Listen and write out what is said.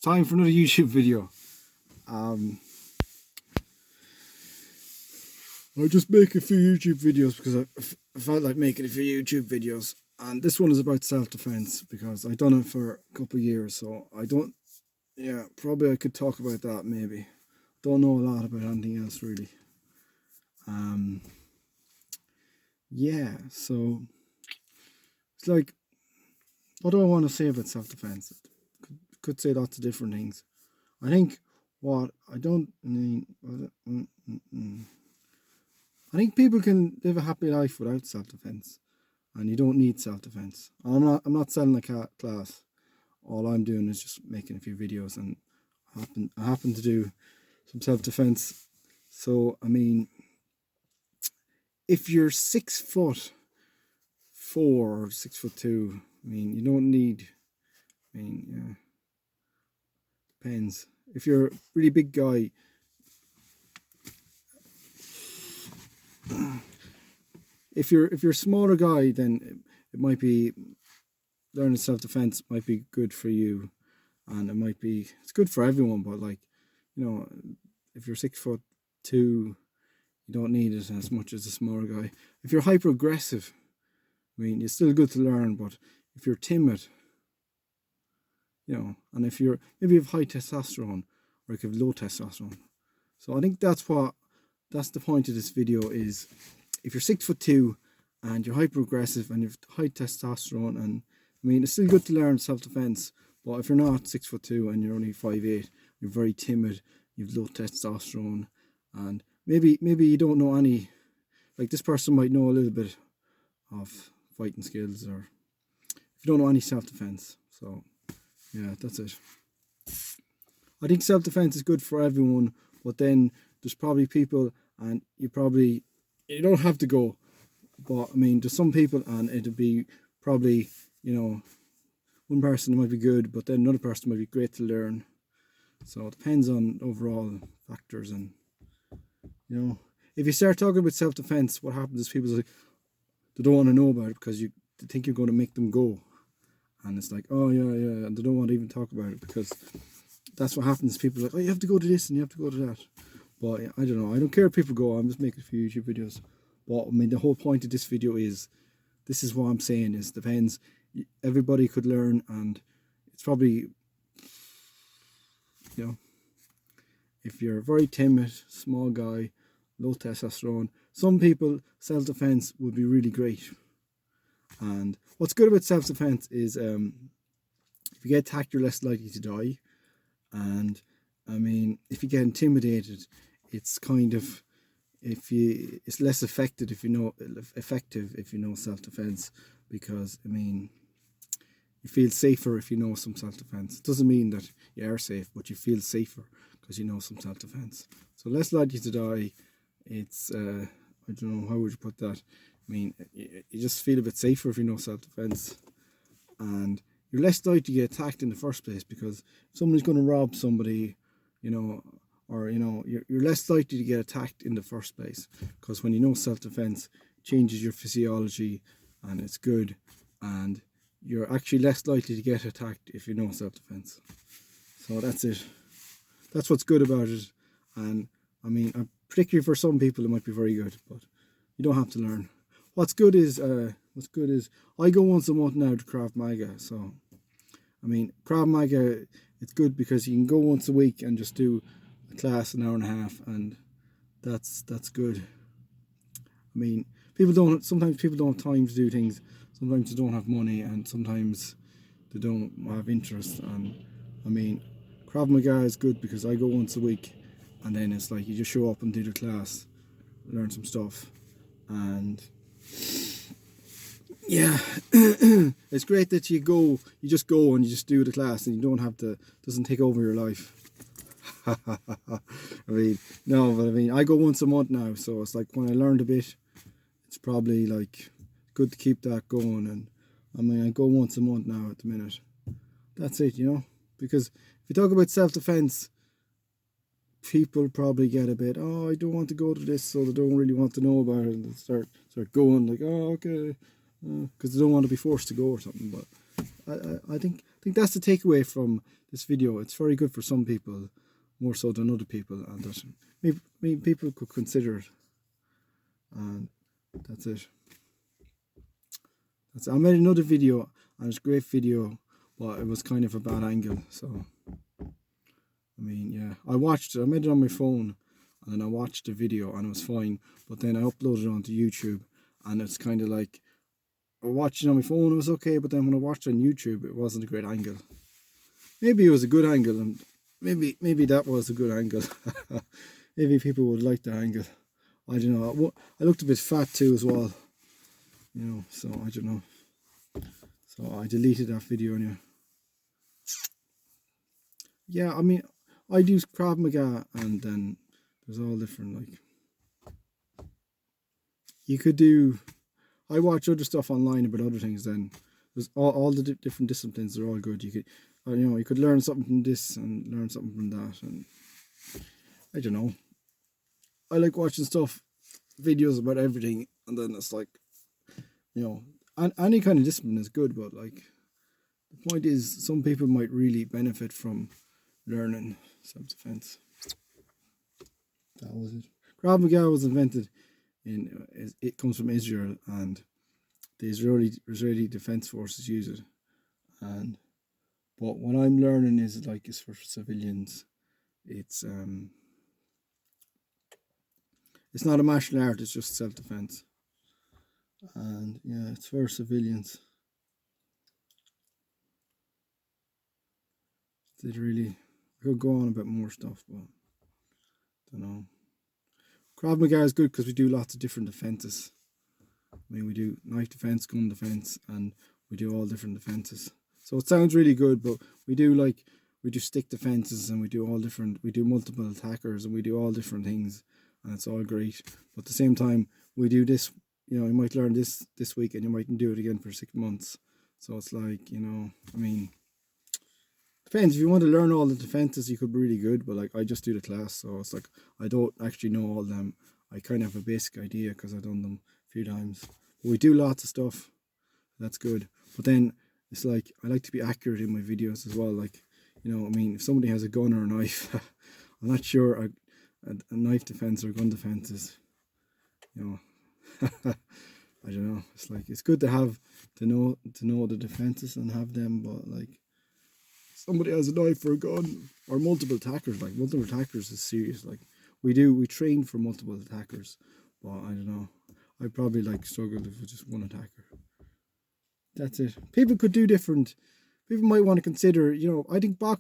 time for another YouTube video. I just make a few YouTube videos because I felt like making a few YouTube videos, and this one is about self-defense because I've done it for a couple of years, so probably I could talk about that maybe. Don't know a lot about anything else really. So it's like, what do I want to say about self-defense? Could say lots of different things. I think I think people can live a happy life without self-defense, and you don't need self-defense. I'm not selling a class. All I'm doing is just making a few videos, and I happen to do some self-defense. So I mean, if you're 6'4" or 6'2", I mean, you don't need. Depends. If you're a really big guy, if you're a smaller guy, then it might be learning self-defense might be good for you, and it's good for everyone. But like, if you're 6'2", you don't need it as much as a smaller guy. If you're hyper aggressive, I mean, it's still good to learn. But if you're timid, and if maybe you have high testosterone or you have low testosterone. So I think that's the point of this video is, if you're 6'2" and you're hyper aggressive and you've high testosterone, and I mean, it's still good to learn self-defense. But if you're not 6'2" and you're only 5'8", you're very timid, you've low testosterone, and maybe you don't know any, like this person might know a little bit of fighting skills, or if you don't know any self-defense. So yeah, that's it. I think self-defense is good for everyone, but then there's probably people, and you don't have to go, but I mean, there's some people, and it'll be probably, one person might be good, but then another person might be great to learn. So it depends on overall factors. And if you start talking about self-defense, what happens is people they don't want to know about it because they think you're going to make them go. And it's like, oh yeah, and they don't want to even talk about it because that's what happens. People are like, oh, you have to go to this and you have to go to that. But I don't know. I don't care if people go. I'm just making a few YouTube videos. But I mean, the whole point of this video is, this is what I'm saying is, depends. Everybody could learn, and it's probably, if you're a very timid, small guy, low testosterone, some people, self-defense would be really great. And what's good about self-defense is, if you get attacked, you're less likely to die. And I mean, if you get intimidated, it's kind of, it's less effective if you know self-defense, because I mean, you feel safer if you know some self-defense. It doesn't mean that you are safe, but you feel safer because you know some self-defense. So less likely to die. It's I don't know, how would you put that? I mean, you just feel a bit safer if you know self-defense, and you're less likely to get attacked in the first place, because if somebody's going to rob somebody, or you're less likely to get attacked in the first place, because when you know self-defense, it changes your physiology, and it's good, and you're actually less likely to get attacked if you know self-defense. So that's it. That's what's good about it. And I mean, particularly for some people, it might be very good, but you don't have to learn. What's good is I go once a month now to Krav Maga. So I mean, Krav Maga, it's good because you can go once a week and just do a class an hour and a half, and that's good. I mean, sometimes people don't have time to do things. Sometimes they don't have money, and sometimes they don't have interest. And I mean, Krav Maga is good because I go once a week, and then it's like you just show up and do the class, learn some stuff, and yeah, it's great that you just go and you just do the class, and you don't have to, doesn't take over your life. I mean, no, but I mean, I go once a month now, so it's like when I learned a bit, it's probably like good to keep that going. And I mean, I go once a month now at the minute. That's it, because if you talk about self-defense, people probably get a bit, oh, I don't want to go to this, so they don't really want to know about it, and they start going like, oh, okay, because they don't want to be forced to go or something. But I think that's the takeaway from this video. It's very good for some people, more so than other people, and that maybe people could consider it. And that's it. I made another video, and it's a great video, but it was kind of a bad angle. So, I mean, yeah, I made it on my phone, and then I watched the video, and it was fine. But then I uploaded it onto YouTube, and it's kind of like, I watched it on my phone, it was okay, but then when I watched it on YouTube, it wasn't a great angle. Maybe it was a good angle, and maybe that was a good angle. Maybe people would like the angle. I don't know. I looked a bit fat too as well, so I don't know. So I deleted that video anyway. Yeah, I mean, I do Krav Maga, and then there's all different, like, you could do, I watch other stuff online about other things. Then there's all the different disciplines. They're all good. You could, you could learn something from this and learn something from that. And I don't know. I like watching videos about everything. And then it's like, any kind of discipline is good. But like, the point is, some people might really benefit from learning self-defense. That was it. Krav Maga was invented it comes from Israel, and the Israeli Defense Forces use it. But what I'm learning is it's for civilians. It's not a martial art. It's just self-defense, and yeah, it's for civilians. I could go on about more stuff, but I don't know. Krav Maga is good because we do lots of different defenses. I mean, we do knife defense, gun defense, and we do all different defenses. So it sounds really good, but we do stick defenses, and we do multiple attackers, and we do all different things, and it's all great. But at the same time, we do this, you might learn this week, and you mightn't do it again for 6 months. So it's like, I mean, depends. If you want to learn all the defenses, you could be really good, but like, I just do the class, so it's like, I don't actually know all of them. I kind of have a basic idea because I've done them a few times. But we do lots of stuff. That's good. But then it's like, I like to be accurate in my videos as well. Like, I mean, if somebody has a gun or a knife, I'm not sure a knife defense or gun defense is, I don't know. It's like, it's good to know the defenses and have them, but like, somebody has a knife or a gun or multiple attackers. Like, multiple attackers is serious. Like, we train for multiple attackers, but I don't know. I'd probably struggle if it was just one attacker. That's it. People might want to consider, I think boxing